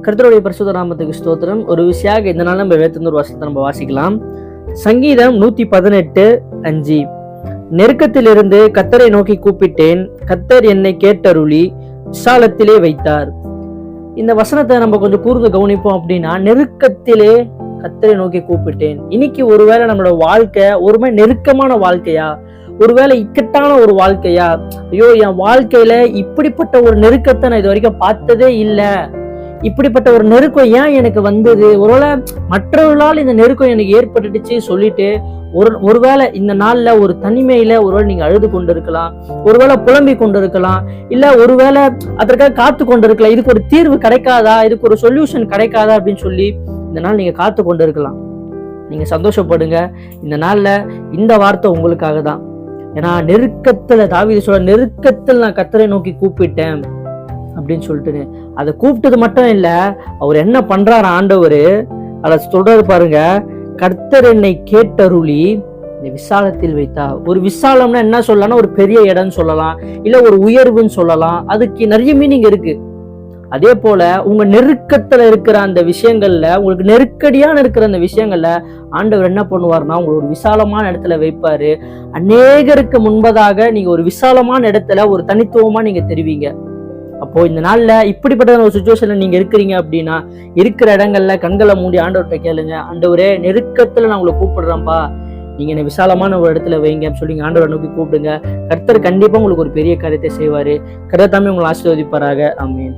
கர்த்தருடைய பரிசுத்த நாமத்துக்கு ஸ்தோத்திரம். ஒரு விஷயம் இந்த நாள் நம்ம வேத்திருந்த ஒரு வசனத்தை நம்ம வாசிக்கலாம். சங்கீதம் 118:5. நெருக்கத்திலிருந்து கர்த்தரை நோக்கி கூப்பிட்டேன், கர்த்தர் என்னை கேட்டருளி விசாலத்திலே வைத்தார். இந்த வசனத்தை நம்ம கொஞ்சம் கூர்ந்து கவனிப்போம் அப்படின்னா, நெருக்கத்திலே கர்த்தரை நோக்கி கூப்பிட்டேன். இன்னைக்கு ஒருவேளை நம்மளோட வாழ்க்கை ஒருமே நெருக்கமான வாழ்க்கையா, ஒருவேளை இக்கட்டான ஒரு வாழ்க்கையா, ஐயோ என் வாழ்க்கையில இப்படிப்பட்ட ஒரு நெருக்கத்தை நான் இது வரைக்கும் பார்த்ததே இல்லை, இப்படிப்பட்ட ஒரு நெருக்கம் ஏன் எனக்கு வந்தது, ஒருவேளை மற்றவர்களால் இந்த நெருக்கம் எனக்கு ஏற்பட்டுடுச்சு சொல்லிட்டு ஒருவேளை இந்த நாள்ல ஒரு தனிமையில ஒருவேளை நீங்க அழுது கொண்டு இருக்கலாம், ஒருவேளை புலம்பி கொண்டு இருக்கலாம், இல்ல ஒருவேளை அதற்காக காத்து கொண்டு இருக்கலாம், இதுக்கு ஒரு தீர்வு கிடைக்காதா, இதுக்கு ஒரு சொல்யூஷன் கிடைக்காதா அப்படின்னு சொல்லி இந்த நாள் நீங்க காத்து கொண்டு இருக்கலாம். நீங்க சந்தோஷப்படுங்க, இந்த நாள்ல இந்த வார்த்தை உங்களுக்காக தான். ஏன்னா நெருக்கத்துல தாவீது சொல்ற, நெருக்கத்தில் நான் கர்த்தரை நோக்கி கூப்பிட்டேன் அப்படின்னு சொல்லிட்டு, அதை கூப்பிட்டது மட்டும் இல்ல, அவர் என்ன பண்றாரு ஆண்டவர், அதை சொல்றாரு பாருங்க, கர்த்தர் என்னை கேட்டருளி விசாலத்தில் வைத்தா. ஒரு விசாலம்னா என்ன சொல்லலாம், ஒரு பெரிய இடம்னு சொல்லலாம், இல்ல ஒரு உயர்வுன்னு சொல்லலாம், அதுக்கு நிறைய மீனிங் இருக்கு. அதே போல உங்க நெருக்கத்துல இருக்கிற அந்த விஷயங்கள்ல, உங்களுக்கு நெருக்கடியான இருக்கிற அந்த விஷயங்கள்ல ஆண்டவர் என்ன பண்ணுவார்னா, உங்களுக்கு ஒரு விசாலமான இடத்துல வைப்பாரு. அநேகருக்கு முன்பதாக நீங்க ஒரு விசாலமான இடத்துல ஒரு தனித்துவமா நீங்க தெரிவிங்க. அப்போ இந்த நாள்ல இப்படிப்பட்ட ஒரு சுச்சுவேஷன்ல நீங்க இருக்கிறீங்க அப்படின்னா, இருக்கிற இடங்கள்ல கண்களை மூடி ஆண்டவர்கிட்ட கேளுங்க, ஆண்டவரே நெருக்கத்துல நான் உங்களை கூப்பிடுறேன்ப்பா, நீங்க என்ன விசாலமான ஒரு இடத்துல வைங்க சொல்லி ஆண்டவரை நோக்கி கூப்பிடுங்க. கர்த்தர் கண்டிப்பா உங்களுக்கு ஒரு பெரிய காரியத்தை செய்வாரு. கர்த்தர் தாமே உங்களை ஆசீர்வதிப்பாராக. ஆமென்.